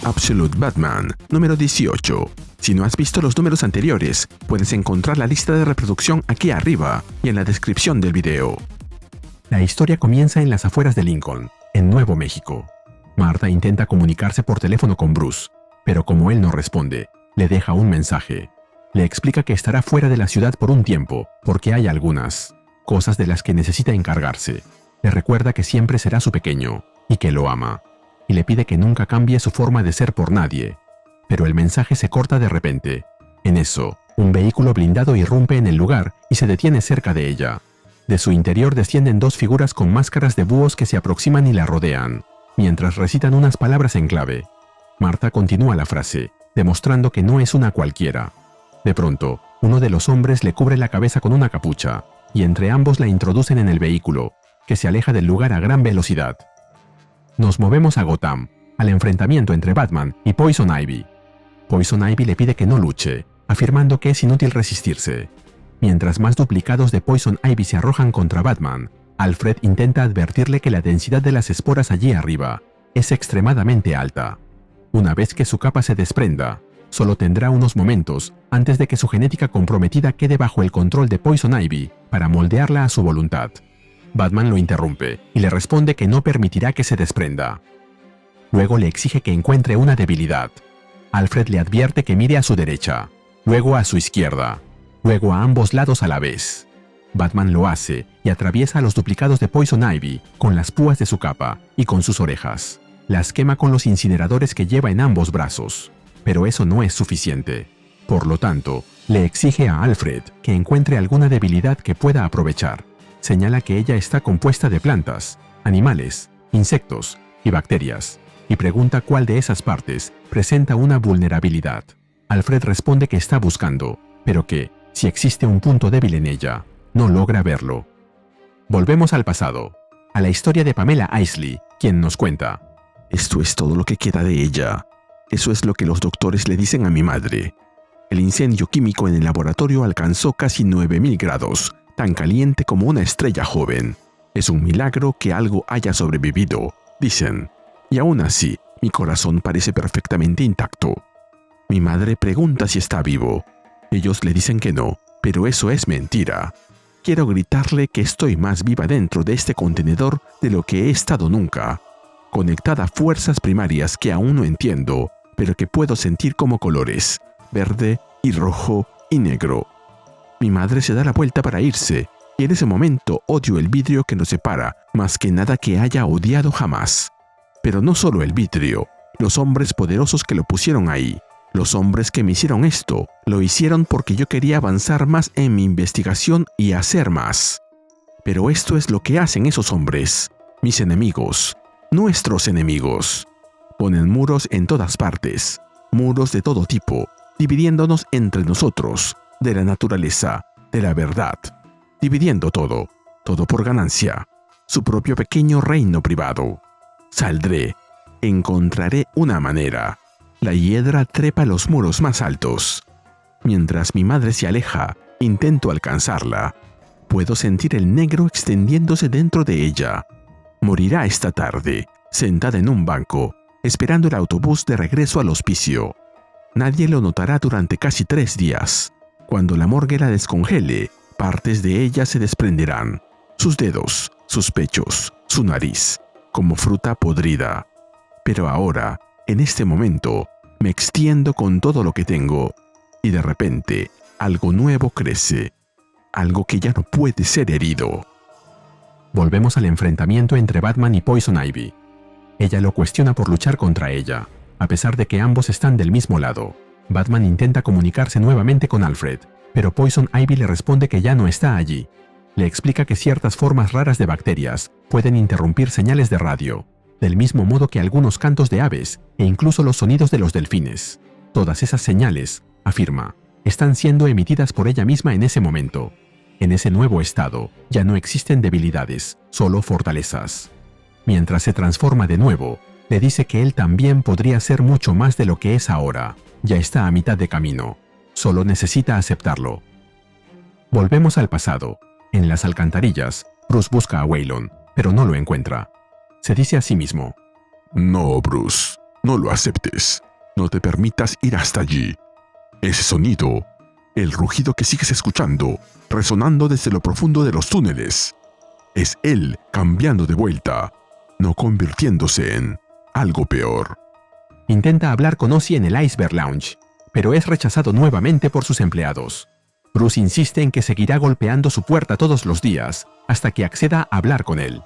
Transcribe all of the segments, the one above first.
Absolute Batman, número 18. Si no has visto los números anteriores, puedes encontrar la lista de reproducción aquí arriba y en la descripción del video. La historia comienza en las afueras de Lincoln, en Nuevo México. Martha intenta comunicarse por teléfono con Bruce, pero como él no responde, le deja un mensaje. Le explica que estará fuera de la ciudad por un tiempo, porque hay algunas cosas de las que necesita encargarse. Le recuerda que siempre será su pequeño, y que lo ama, y le pide que nunca cambie su forma de ser por nadie. Pero el mensaje se corta de repente. En eso, un vehículo blindado irrumpe en el lugar y se detiene cerca de ella. De su interior descienden dos figuras con máscaras de búhos que se aproximan y la rodean, mientras recitan unas palabras en clave. Martha continúa la frase, demostrando que no es una cualquiera. De pronto, uno de los hombres le cubre la cabeza con una capucha, y entre ambos la introducen en el vehículo, que se aleja del lugar a gran velocidad. Nos movemos a Gotham, al enfrentamiento entre Batman y Poison Ivy. Poison Ivy le pide que no luche, afirmando que es inútil resistirse. Mientras más duplicados de Poison Ivy se arrojan contra Batman, Alfred intenta advertirle que la densidad de las esporas allí arriba es extremadamente alta. Una vez que su capa se desprenda, solo tendrá unos momentos antes de que su genética comprometida quede bajo el control de Poison Ivy para moldearla a su voluntad. Batman lo interrumpe y le responde que no permitirá que se desprenda. Luego le exige que encuentre una debilidad. Alfred le advierte que mire a su derecha, luego a su izquierda, luego a ambos lados a la vez. Batman lo hace y atraviesa a los duplicados de Poison Ivy con las púas de su capa y con sus orejas. Las quema con los incineradores que lleva en ambos brazos. Pero eso no es suficiente. Por lo tanto, le exige a Alfred que encuentre alguna debilidad que pueda aprovechar. Señala que ella está compuesta de plantas, animales, insectos y bacterias, y pregunta cuál de esas partes presenta una vulnerabilidad. Alfred responde que está buscando, pero que, si existe un punto débil en ella, no logra verlo. Volvemos al pasado, a la historia de Pamela Isley, quien nos cuenta: esto es todo lo que queda de ella. Eso es lo que los doctores le dicen a mi madre. El incendio químico en el laboratorio alcanzó casi 9000 grados, tan caliente como una estrella joven. Es un milagro que algo haya sobrevivido, dicen. Y aún así, mi corazón parece perfectamente intacto. Mi madre pregunta si está vivo. Ellos le dicen que no, pero eso es mentira. Quiero gritarle que estoy más viva dentro de este contenedor de lo que he estado nunca, conectada a fuerzas primarias que aún no entiendo, pero que puedo sentir como colores, verde y rojo y negro. Mi madre se da la vuelta para irse, y en ese momento odio el vidrio que nos separa más que nada que haya odiado jamás. Pero no solo el vidrio, los hombres poderosos que lo pusieron ahí, los hombres que me hicieron esto, lo hicieron porque yo quería avanzar más en mi investigación y hacer más. Pero esto es lo que hacen esos hombres, mis enemigos, nuestros enemigos. Ponen muros en todas partes, muros de todo tipo, dividiéndonos entre nosotros, de la naturaleza, de la verdad, dividiendo todo, todo por ganancia, su propio pequeño reino privado. Saldré, encontraré una manera. La hiedra trepa los muros más altos. Mientras mi madre se aleja, intento alcanzarla. Puedo sentir el negro extendiéndose dentro de ella. Morirá esta tarde, sentada en un banco, esperando el autobús de regreso al hospicio. Nadie lo notará durante casi 3 días. Cuando la morgue la descongele, partes de ella se desprenderán. Sus dedos, sus pechos, su nariz, como fruta podrida. Pero ahora, en este momento, me extiendo con todo lo que tengo, y de repente, algo nuevo crece. Algo que ya no puede ser herido. Volvemos al enfrentamiento entre Batman y Poison Ivy. Ella lo cuestiona por luchar contra ella, a pesar de que ambos están del mismo lado. Batman intenta comunicarse nuevamente con Alfred, pero Poison Ivy le responde que ya no está allí. Le explica que ciertas formas raras de bacterias pueden interrumpir señales de radio, del mismo modo que algunos cantos de aves e incluso los sonidos de los delfines. Todas esas señales, afirma, están siendo emitidas por ella misma en ese momento. En ese nuevo estado, ya no existen debilidades, solo fortalezas. Mientras se transforma de nuevo, le dice que él también podría ser mucho más de lo que es ahora. Ya está a mitad de camino. Solo necesita aceptarlo. Volvemos al pasado. En las alcantarillas, Bruce busca a Waylon, pero no lo encuentra. Se dice a sí mismo: no, Bruce, No lo aceptes. No te permitas ir hasta allí. Ese sonido, el rugido que sigues escuchando, resonando desde lo profundo de los túneles, es él cambiando de vuelta, no convirtiéndose en algo peor. Intenta hablar con Ozzy en el Iceberg Lounge, pero es rechazado nuevamente por sus empleados. Bruce insiste en que seguirá golpeando su puerta todos los días hasta que acceda a hablar con él.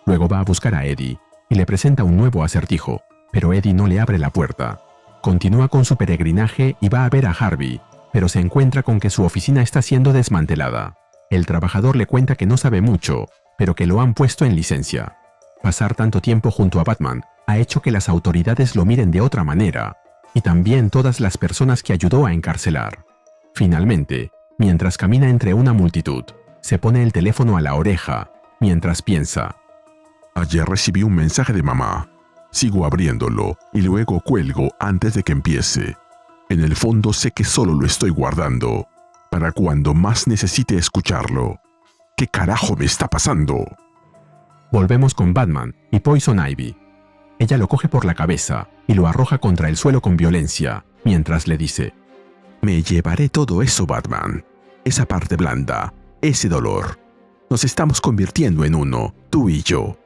Luego va a buscar a Eddie y le presenta un nuevo acertijo, pero Eddie no le abre la puerta. Continúa con su peregrinaje y va a ver a Harvey, pero se encuentra con que su oficina está siendo desmantelada. El trabajador le cuenta que no sabe mucho, pero que lo han puesto en licencia. Pasar tanto tiempo junto a Batman ha hecho que las autoridades lo miren de otra manera, y también todas las personas que ayudó a encarcelar. Finalmente, mientras camina entre una multitud, se pone el teléfono a la oreja, mientras piensa: ayer recibí un mensaje de mamá. Sigo abriéndolo y luego cuelgo antes de que empiece. En el fondo sé que solo lo estoy guardando para cuando más necesite escucharlo. ¿Qué carajo me está pasando? Volvemos con Batman y Poison Ivy. Ella lo coge por la cabeza y lo arroja contra el suelo con violencia, mientras le dice: me llevaré todo eso, Batman. Esa parte blanda, ese dolor. Nos estamos convirtiendo en uno, tú y yo.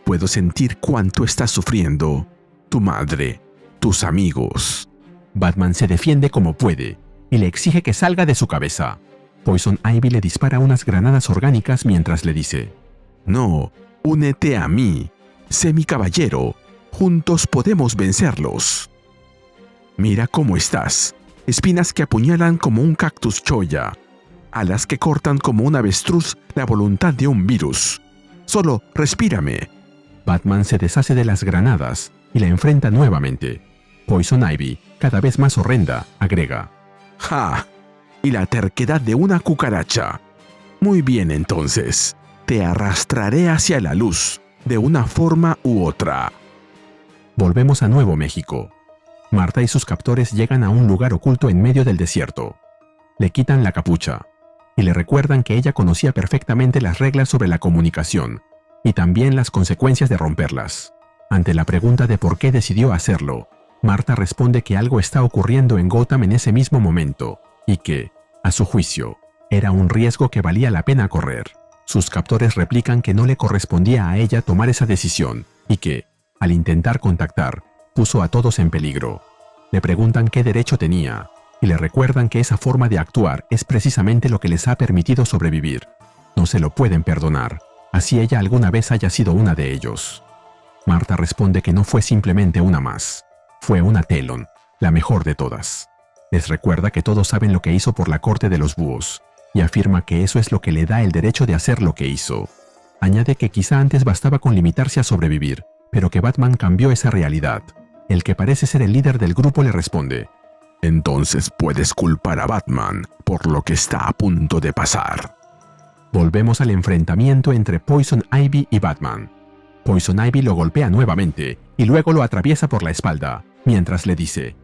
Puedo sentir cuánto estás sufriendo. Tu madre, tus amigos. Batman se defiende como puede y le exige que salga de su cabeza. Poison Ivy le dispara unas granadas orgánicas mientras le dice: no, únete a mí. Sé mi caballero. Juntos podemos vencerlos. Mira cómo estás. Espinas que apuñalan como un cactus cholla. Alas que cortan como un avestruz la voluntad de un virus. Solo respírame. Batman se deshace de las granadas y la enfrenta nuevamente. Poison Ivy, cada vez más horrenda, agrega: ¡ja! Y la terquedad de una cucaracha. Muy bien, entonces. Te arrastraré hacia la luz, de una forma u otra. Volvemos a Nuevo México. Marta y sus captores llegan a un lugar oculto en medio del desierto. Le quitan la capucha y le recuerdan que ella conocía perfectamente las reglas sobre la comunicación y también las consecuencias de romperlas. Ante la pregunta de por qué decidió hacerlo, Marta responde que algo está ocurriendo en Gotham en ese mismo momento y que, a su juicio, era un riesgo que valía la pena correr. Sus captores replican que no le correspondía a ella tomar esa decisión y que, al intentar contactar, puso a todos en peligro. Le preguntan qué derecho tenía y le recuerdan que esa forma de actuar es precisamente lo que les ha permitido sobrevivir. No se lo pueden perdonar, así ella alguna vez haya sido una de ellos. Marta responde que no fue simplemente una más. Fue una Telon, la mejor de todas. Les recuerda que todos saben lo que hizo por la corte de los búhos y afirma que eso es lo que le da el derecho de hacer lo que hizo. Añade que quizá antes bastaba con limitarse a sobrevivir, pero que Batman cambió esa realidad. El que parece ser el líder del grupo le responde: entonces puedes culpar a Batman por lo que está a punto de pasar. Volvemos al enfrentamiento entre Poison Ivy y Batman. Poison Ivy lo golpea nuevamente y luego lo atraviesa por la espalda, mientras le dice: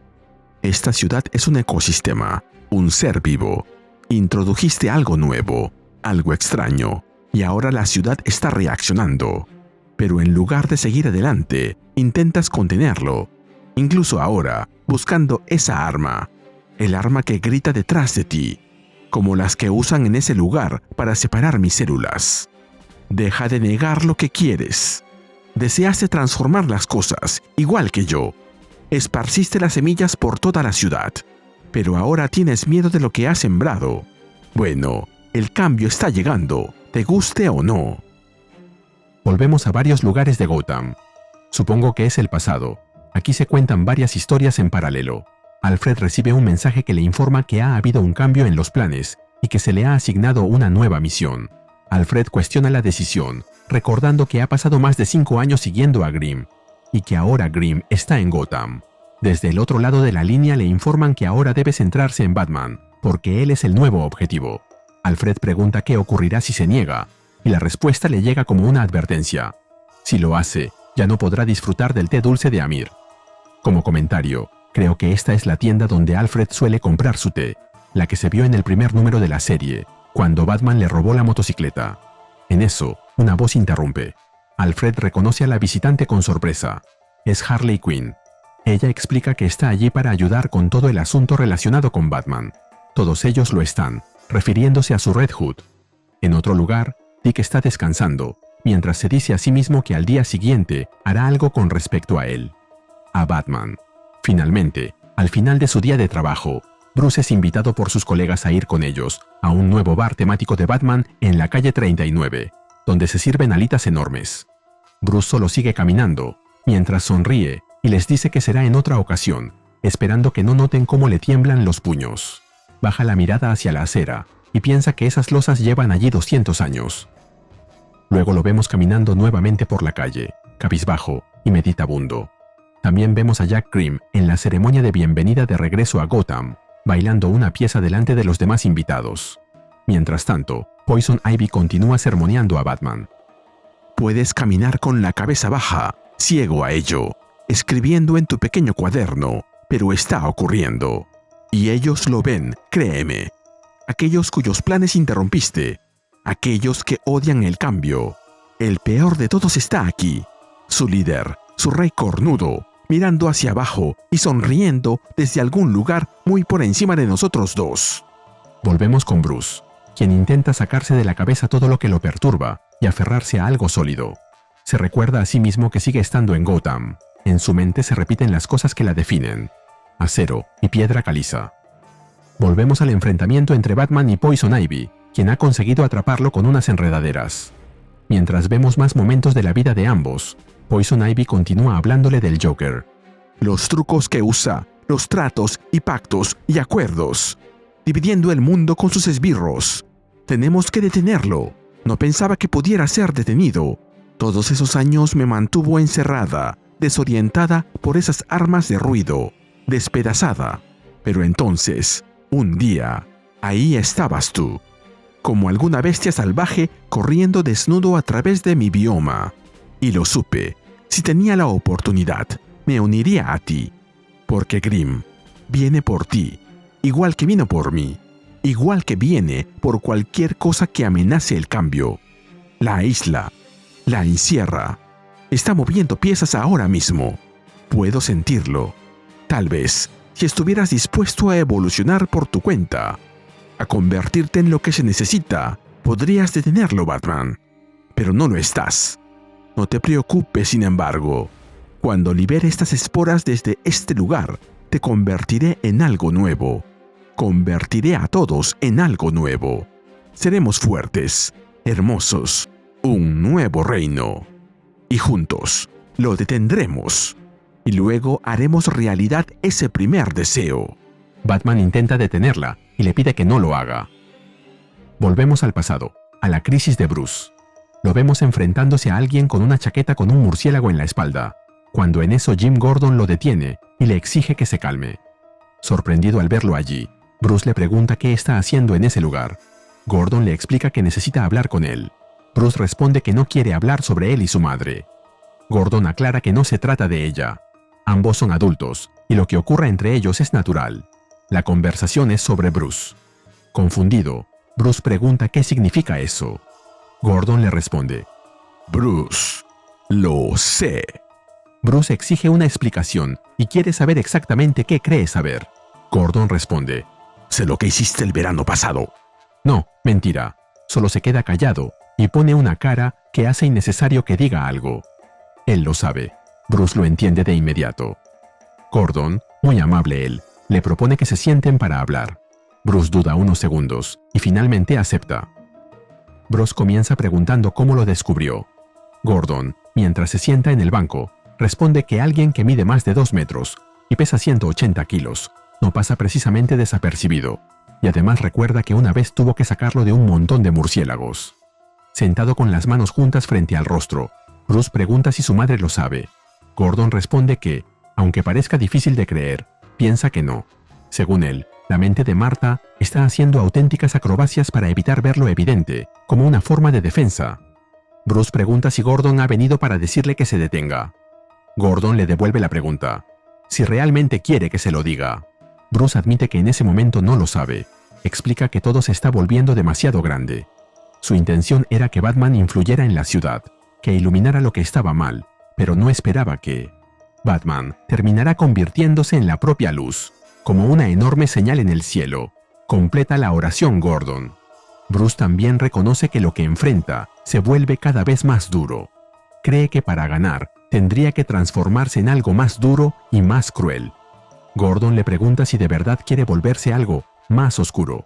esta ciudad es un ecosistema, un ser vivo. Introdujiste algo nuevo, algo extraño, y ahora la ciudad está reaccionando. Pero en lugar de seguir adelante, intentas contenerlo. Incluso ahora, buscando esa arma, el arma que grita detrás de ti, como las que usan en ese lugar para separar mis células. Deja de negar lo que quieres. Deseaste transformar las cosas, igual que yo. Esparciste las semillas por toda la ciudad, pero ahora tienes miedo de lo que has sembrado. Bueno, el cambio está llegando, te guste o no. Volvemos a varios lugares de Gotham. Supongo que es el pasado. Aquí se cuentan varias historias en paralelo. Alfred recibe un mensaje que le informa que ha habido un cambio en los planes y que se le ha asignado una nueva misión. Alfred cuestiona la decisión, recordando que ha pasado más de 5 años siguiendo a Grimm y que ahora Grimm está en Gotham. Desde el otro lado de la línea le informan que ahora debe centrarse en Batman, porque él es el nuevo objetivo. Alfred pregunta qué ocurrirá si se niega, y la respuesta le llega como una advertencia. Si lo hace, ya no podrá disfrutar del té dulce de Amir. Como comentario, creo que esta es la tienda donde Alfred suele comprar su té, la que se vio en el primer número de la serie, cuando Batman le robó la motocicleta. En eso, una voz interrumpe. Alfred reconoce a la visitante con sorpresa. Es Harley Quinn. Ella explica que está allí para ayudar con todo el asunto relacionado con Batman. Todos ellos lo están, refiriéndose a su Red Hood. En otro lugar, Dick está descansando, mientras se dice a sí mismo que al día siguiente hará algo con respecto a él. A Batman. Finalmente, al final de su día de trabajo, Bruce es invitado por sus colegas a ir con ellos a un nuevo bar temático de Batman en la calle 39, donde se sirven alitas enormes. Bruce solo sigue caminando, mientras sonríe y les dice que será en otra ocasión, esperando que no noten cómo le tiemblan los puños. Baja la mirada hacia la acera y piensa que esas losas llevan allí 200 años. Luego lo vemos caminando nuevamente por la calle, cabizbajo y meditabundo. También vemos a Jack Grimm en la ceremonia de bienvenida de regreso a Gotham, bailando una pieza delante de los demás invitados. Mientras tanto, Poison Ivy continúa sermoneando a Batman. Puedes caminar con la cabeza baja, ciego a ello, escribiendo en tu pequeño cuaderno, pero está ocurriendo. Y ellos lo ven, créeme. Aquellos cuyos planes interrumpiste, aquellos que odian el cambio. El peor de todos está aquí, su líder, su rey cornudo, mirando hacia abajo y sonriendo desde algún lugar muy por encima de nosotros dos. Volvemos con Bruce, quien intenta sacarse de la cabeza todo lo que lo perturba y aferrarse a algo sólido. Se recuerda a sí mismo que sigue estando en Gotham. En su mente se repiten las cosas que la definen: acero y piedra caliza. Volvemos al enfrentamiento entre Batman y Poison Ivy, quien ha conseguido atraparlo con unas enredaderas. Mientras vemos más momentos de la vida de ambos, Poison Ivy continúa hablándole del Joker. Los trucos que usa, los tratos y pactos y acuerdos, dividiendo el mundo con sus esbirros. Tenemos que detenerlo. No pensaba que pudiera ser detenido. Todos esos años me mantuvo encerrada, desorientada por esas armas de ruido, despedazada. Pero entonces, un día, ahí estabas tú, como alguna bestia salvaje corriendo desnudo a través de mi bioma. Y lo supe. Si tenía la oportunidad, me uniría a ti. Porque Grimm viene por ti, igual que vino por mí, igual que viene por cualquier cosa que amenace el cambio. La isla la encierra. Está moviendo piezas ahora mismo. Puedo sentirlo. Tal vez, si estuvieras dispuesto a evolucionar por tu cuenta, a convertirte en lo que se necesita, podrías detenerlo, Batman. Pero no lo estás. No te preocupes, sin embargo. Cuando libere estas esporas desde este lugar, te convertiré en algo nuevo. Convertiré a todos en algo nuevo. Seremos fuertes, hermosos, un nuevo reino. Y juntos lo detendremos. Y luego haremos realidad ese primer deseo. Batman intenta detenerla y le pide que no lo haga. Volvemos al pasado, a la crisis de Bruce. Lo vemos enfrentándose a alguien con una chaqueta con un murciélago en la espalda, cuando en eso Jim Gordon lo detiene y le exige que se calme. Sorprendido al verlo allí, Bruce le pregunta qué está haciendo en ese lugar. Gordon le explica que necesita hablar con él. Bruce responde que no quiere hablar sobre él y su madre. Gordon aclara que no se trata de ella. Ambos son adultos, y lo que ocurra entre ellos es natural. La conversación es sobre Bruce. Confundido, Bruce pregunta qué significa eso. Gordon le responde: Bruce, lo sé. Bruce exige una explicación y quiere saber exactamente qué cree saber. Gordon responde: sé lo que hiciste el verano pasado. No, mentira. Solo se queda callado y pone una cara que hace innecesario que diga algo. Él lo sabe. Bruce lo entiende de inmediato. Gordon, muy amable él, le propone que se sienten para hablar. Bruce duda unos segundos y finalmente acepta. Bruce comienza preguntando cómo lo descubrió. Gordon, mientras se sienta en el banco, responde que alguien que mide más de 2 metros y pesa 180 kilos no pasa precisamente desapercibido, y además recuerda que una vez tuvo que sacarlo de un montón de murciélagos. Sentado con las manos juntas frente al rostro, Bruce pregunta si su madre lo sabe. Gordon responde que, aunque parezca difícil de creer, piensa que no. Según él, la mente de Martha está haciendo auténticas acrobacias para evitar ver lo evidente, como una forma de defensa. Bruce pregunta si Gordon ha venido para decirle que se detenga. Gordon le devuelve la pregunta, si realmente quiere que se lo diga. Bruce admite que en ese momento no lo sabe. Explica que todo se está volviendo demasiado grande. Su intención era que Batman influyera en la ciudad, que iluminara lo que estaba mal, pero no esperaba que... Batman terminará convirtiéndose en la propia luz, como una enorme señal en el cielo. Completa la oración Gordon. Bruce también reconoce que lo que enfrenta se vuelve cada vez más duro. Cree que para ganar tendría que transformarse en algo más duro y más cruel. Gordon le pregunta si de verdad quiere volverse algo más oscuro.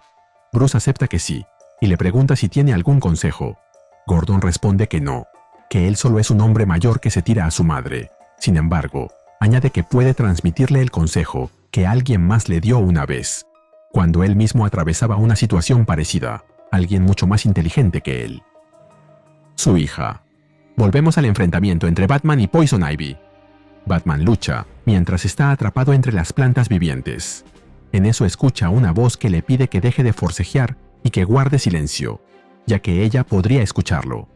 Bruce acepta que sí, y le pregunta si tiene algún consejo. Gordon responde que no, que él solo es un hombre mayor que se tira a su madre. Sin embargo, añade que puede transmitirle el consejo que alguien más le dio una vez, cuando él mismo atravesaba una situación parecida, alguien mucho más inteligente que él. Su hija. Volvemos al enfrentamiento entre Batman y Poison Ivy. Batman lucha mientras está atrapado entre las plantas vivientes. En eso escucha una voz que le pide que deje de forcejear y que guarde silencio, ya que ella podría escucharlo.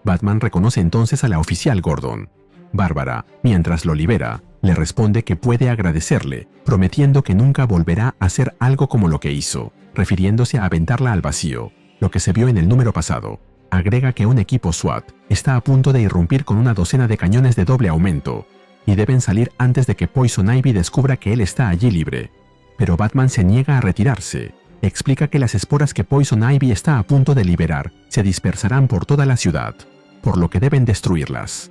Batman reconoce entonces a la oficial Gordon. Bárbara, mientras lo libera, le responde que puede agradecerle, prometiendo que nunca volverá a hacer algo como lo que hizo, refiriéndose a aventarla al vacío, lo que se vio en el número pasado. Agrega que un equipo SWAT está a punto de irrumpir con una docena de cañones de doble aumento, y deben salir antes de que Poison Ivy descubra que él está allí libre. Pero Batman se niega a retirarse. Explica que las esporas que Poison Ivy está a punto de liberar se dispersarán por toda la ciudad, por lo que deben destruirlas.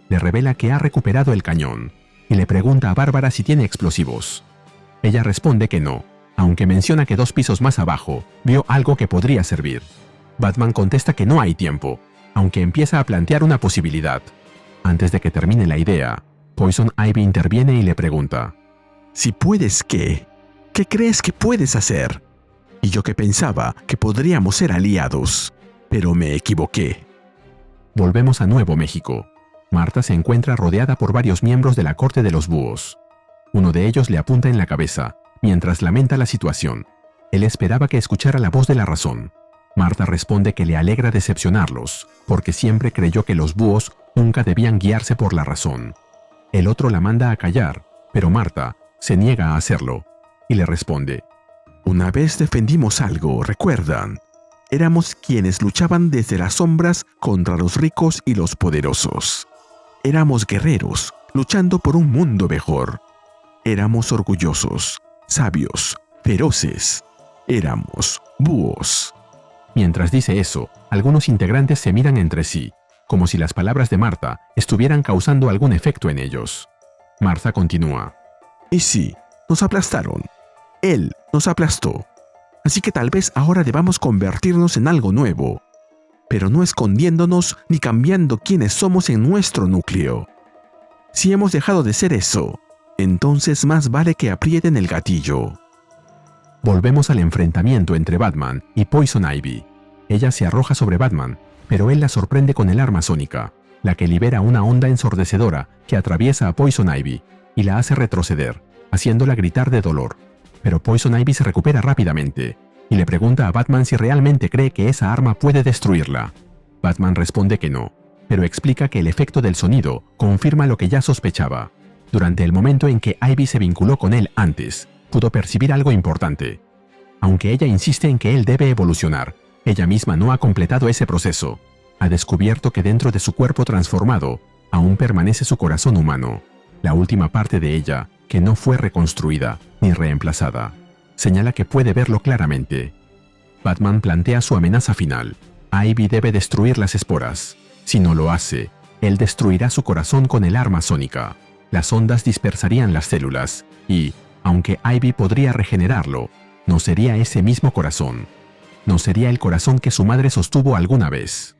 Le revela que ha recuperado el cañón, y le pregunta a Bárbara si tiene explosivos. Ella responde que no, aunque menciona que 2 pisos más abajo vio algo que podría servir. Batman contesta que no hay tiempo, aunque empieza a plantear una posibilidad. Antes de que termine la idea, Poison Ivy interviene y le pregunta: Si puedes, ¿qué? ¿Qué crees que puedes hacer? Y yo que pensaba que podríamos ser aliados, pero me equivoqué. Volvemos a Nuevo México. Marta se encuentra rodeada por varios miembros de la corte de los búhos. Uno de ellos le apunta en la cabeza, mientras lamenta la situación. Él esperaba que escuchara la voz de la razón. Marta responde que le alegra decepcionarlos, porque siempre creyó que los búhos nunca debían guiarse por la razón. El otro la manda a callar, pero Marta se niega a hacerlo, y le responde: Una vez defendimos algo, ¿recuerdan? Éramos quienes luchaban desde las sombras contra los ricos y los poderosos. Éramos guerreros, luchando por un mundo mejor. Éramos orgullosos, sabios, feroces. Éramos búhos. Mientras dice eso, algunos integrantes se miran entre sí, como si las palabras de Marta estuvieran causando algún efecto en ellos. Marta continúa: Y sí, nos aplastaron. Él nos aplastó. Así que tal vez ahora debamos convertirnos en algo nuevo, pero no escondiéndonos ni cambiando quiénes somos en nuestro núcleo. Si hemos dejado de ser eso, entonces más vale que aprieten el gatillo. Volvemos al enfrentamiento entre Batman y Poison Ivy. Ella se arroja sobre Batman, pero él la sorprende con el arma sónica, la que libera una onda ensordecedora que atraviesa a Poison Ivy y la hace retroceder, haciéndola gritar de dolor. Pero Poison Ivy se recupera rápidamente y le pregunta a Batman si realmente cree que esa arma puede destruirla. Batman responde que no, pero explica que el efecto del sonido confirma lo que ya sospechaba. Durante el momento en que Ivy se vinculó con él antes, pudo percibir algo importante. Aunque ella insiste en que él debe evolucionar, ella misma no ha completado ese proceso. Ha descubierto que dentro de su cuerpo transformado aún permanece su corazón humano, la última parte de ella que no fue reconstruida ni reemplazada. Señala que puede verlo claramente. Batman plantea su amenaza final. Ivy debe destruir las esporas. Si no lo hace, él destruirá su corazón con el arma sónica. Las ondas dispersarían las células y, aunque Ivy podría regenerarlo, no sería ese mismo corazón. No sería el corazón que su madre sostuvo alguna vez.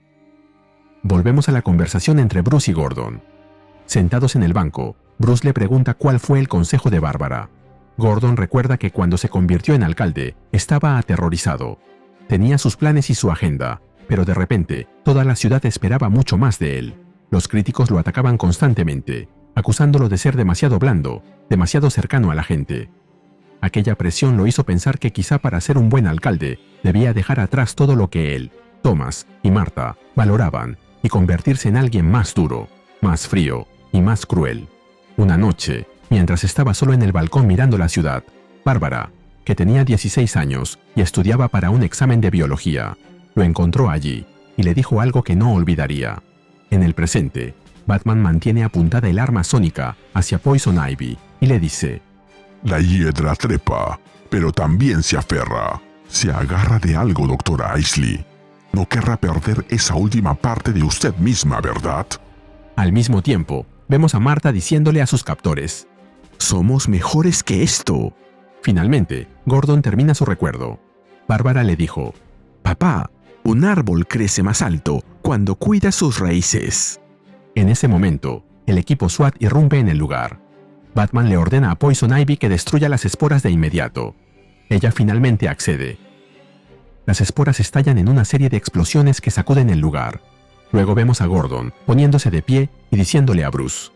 Volvemos a la conversación entre Bruce y Gordon. Sentados en el banco, Bruce le pregunta cuál fue el consejo de Bárbara. Gordon recuerda que cuando se convirtió en alcalde, estaba aterrorizado. Tenía sus planes y su agenda, pero de repente, toda la ciudad esperaba mucho más de él. Los críticos lo atacaban constantemente, acusándolo de ser demasiado blando, demasiado cercano a la gente. Aquella presión lo hizo pensar que quizá para ser un buen alcalde, debía dejar atrás todo lo que él, Thomas y Marta valoraban y convertirse en alguien más duro, más frío y más cruel. Una noche, mientras estaba solo en el balcón mirando la ciudad, Bárbara, que tenía 16 años y estudiaba para un examen de biología, lo encontró allí y le dijo algo que no olvidaría. En el presente, Batman mantiene apuntada el arma sónica hacia Poison Ivy y le dice: La hiedra trepa, pero también se aferra. Se agarra de algo, doctora Isley. No querrá perder esa última parte de usted misma, ¿verdad? Al mismo tiempo, vemos a Marta diciéndole a sus captores: Somos mejores que esto. Finalmente, Gordon termina su recuerdo. Bárbara le dijo: Papá, un árbol crece más alto cuando cuida sus raíces. En ese momento, el equipo SWAT irrumpe en el lugar. Batman le ordena a Poison Ivy que destruya las esporas de inmediato. Ella finalmente accede. Las esporas estallan en una serie de explosiones que sacuden el lugar. Luego vemos a Gordon poniéndose de pie y diciéndole a Bruce: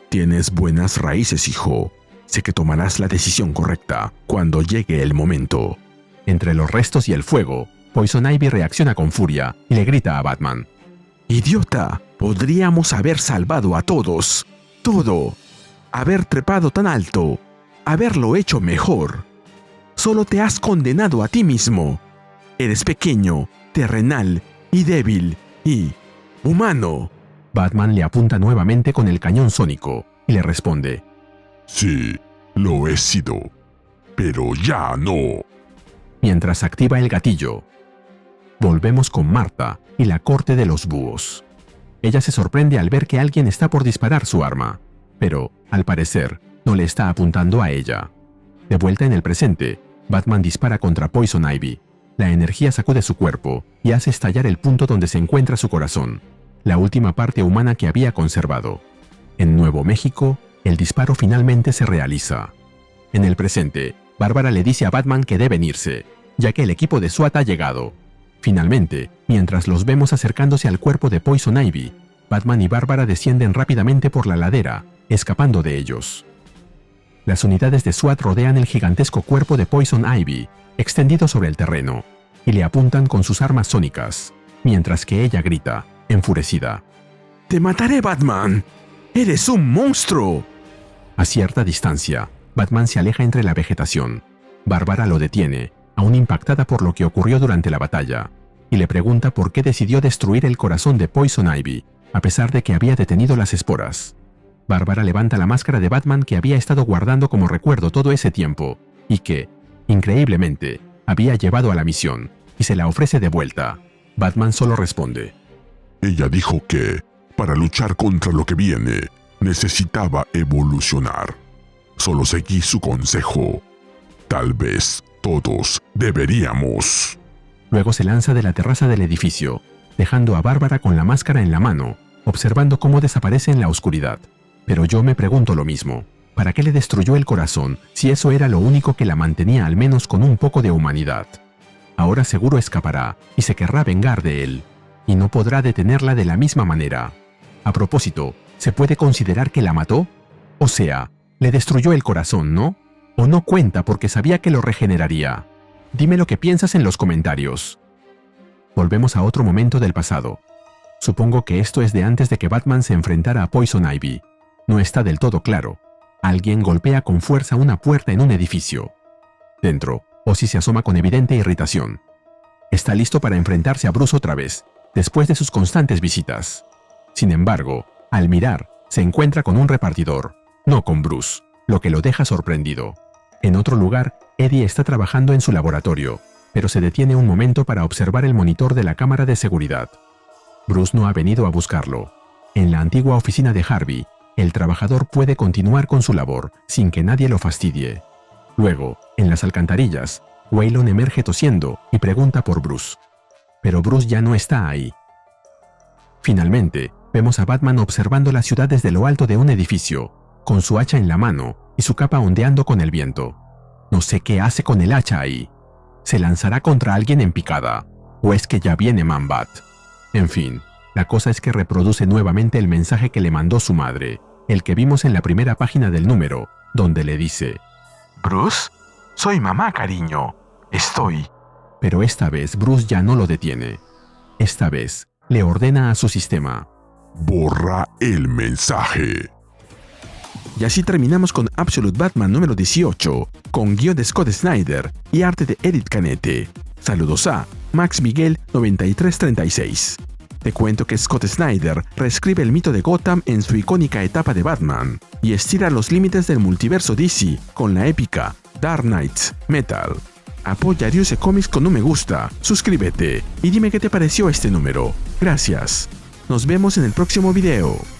Tienes buenas raíces, hijo. Sé que tomarás la decisión correcta cuando llegue el momento. Entre los restos y el fuego, Poison Ivy reacciona con furia y le grita a Batman: ¡Idiota! Podríamos haber salvado a todos. Todo. Haber trepado tan alto. Haberlo hecho mejor. Solo te has condenado a ti mismo. Eres pequeño, terrenal y débil y humano. Batman le apunta nuevamente con el cañón sónico y le responde: Sí, lo he sido. Pero ya no. Mientras activa el gatillo. Volvemos con Marta y la corte de los búhos. Ella se sorprende al ver que alguien está por disparar su arma, pero, al parecer, no le está apuntando a ella. De vuelta en el presente, Batman dispara contra Poison Ivy. La energía sacude su cuerpo y hace estallar el punto donde se encuentra su corazón, la última parte humana que había conservado. En Nuevo México, el disparo finalmente se realiza. En el presente, Bárbara le dice a Batman que deben irse, ya que el equipo de SWAT ha llegado. Finalmente, mientras los vemos acercándose al cuerpo de Poison Ivy, Batman y Bárbara descienden rápidamente por la ladera, escapando de ellos. Las unidades de SWAT rodean el gigantesco cuerpo de Poison Ivy, extendido sobre el terreno, y le apuntan con sus armas sónicas, mientras que ella grita, enfurecida: ¡Te mataré, Batman! ¡Eres un monstruo! A cierta distancia, Batman se aleja entre la vegetación. Bárbara lo detiene, aún impactada por lo que ocurrió durante la batalla, y le pregunta por qué decidió destruir el corazón de Poison Ivy, a pesar de que había detenido las esporas. Bárbara levanta la máscara de Batman que había estado guardando como recuerdo todo ese tiempo, y que, increíblemente, había llevado a la misión, y se la ofrece de vuelta. Batman solo responde: Ella dijo que, para luchar contra lo que viene, necesitaba evolucionar. Solo seguí su consejo. Tal vez todos deberíamos. Luego se lanza de la terraza del edificio, dejando a Bárbara con la máscara en la mano, observando cómo desaparece en la oscuridad. Pero yo me pregunto lo mismo: ¿para qué le destruyó el corazón si eso era lo único que la mantenía al menos con un poco de humanidad? Ahora seguro escapará y se querrá vengar de él, y no podrá detenerla de la misma manera. A propósito, ¿se puede considerar que la mató? O sea, le destruyó el corazón, ¿no? ¿O no cuenta porque sabía que lo regeneraría? Dime lo que piensas en los comentarios. Volvemos a otro momento del pasado. Supongo que esto es de antes de que Batman se enfrentara a Poison Ivy. No está del todo claro. Alguien golpea con fuerza una puerta en un edificio. Dentro, Ozzy se asoma con evidente irritación. Está listo para enfrentarse a Bruce otra vez, después de sus constantes visitas. Sin embargo, al mirar, se encuentra con un repartidor, no con Bruce, lo que lo deja sorprendido. En otro lugar, Eddie está trabajando en su laboratorio, pero se detiene un momento para observar el monitor de la cámara de seguridad. Bruce no ha venido a buscarlo. En la antigua oficina de Harvey, el trabajador puede continuar con su labor sin que nadie lo fastidie. Luego, en las alcantarillas, Waylon emerge tosiendo y pregunta por Bruce. Pero Bruce ya no está ahí. Finalmente, vemos a Batman observando la ciudad desde lo alto de un edificio, con su hacha en la mano y su capa ondeando con el viento. No sé qué hace con el hacha ahí. ¿Se lanzará contra alguien en picada? ¿O es que ya viene Man-Bat? En fin, la cosa es que reproduce nuevamente el mensaje que le mandó su madre, el que vimos en la primera página del número, donde le dice: Bruce, soy mamá, cariño. Estoy. Pero esta vez Bruce ya no lo detiene. Esta vez le ordena a su sistema: borra el mensaje. Y así terminamos con Absolute Batman número 18, con guión de Scott Snyder y arte de Edith Canete. Saludos a Max Miguel 9336. Te cuento que Scott Snyder reescribe el mito de Gotham en su icónica etapa de Batman y estira los límites del multiverso DC con la épica Dark Knights Metal. Apoya a Ryuse Comics con un me gusta, suscríbete y dime qué te pareció este número. Gracias. Nos vemos en el próximo video.